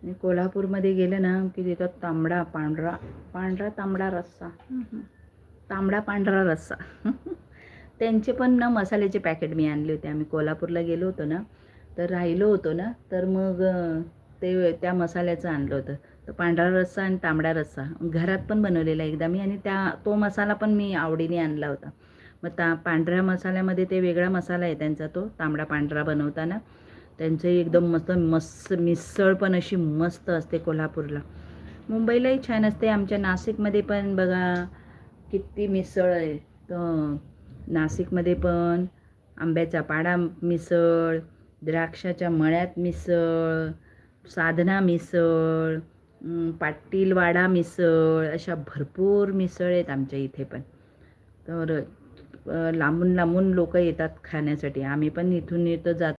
आणि कोल्हापूरमध्ये गेलं ना की तिथं तांबडा पांढरा पांढरा तांबडा रस्सा, तांबडा पांढरा रस्सा त्यांचे पण ना मसाल्याचे पॅकेट मी आणले होते. आम्ही कोल्हापूरला गेलो होतो ना, तर राहिलो होतो ना, तर मग ते त्या मसाल्याचं आणलं होतं. तर पांढरा रस्सा आणि तांबडा रस्सा घरात पण बनवलेला एकदा मी, आणि तो मसाला पण मी आवडीने आणला होता. मग पांढऱ्या मसाल्यामध्ये ते वेगळा मसाला आहे त्यांचा, तो तांबडा पांढरा बनवताना त्यांचं एकदम मस्त मस्त मिसळ पण अशी मस्त असते कोल्हापूरला. मुंबईलाही छान असते, आमच्या नाशिकमध्ये पण बघा किती मिसळ आहे. तर नाशिकमध्ये पण आंब्याचा पाडा मिसळ, द्राक्षाच्या मळ्यात मिसळ, साधना मिसळ, पाटीलवाडा मिसळ, अशा भरपूर मिसळ आहेत आमच्या इथे पण. तर लांबून लांबून लोक येतात खाण्यासाठी. आम्ही पण इथून इथं जातो.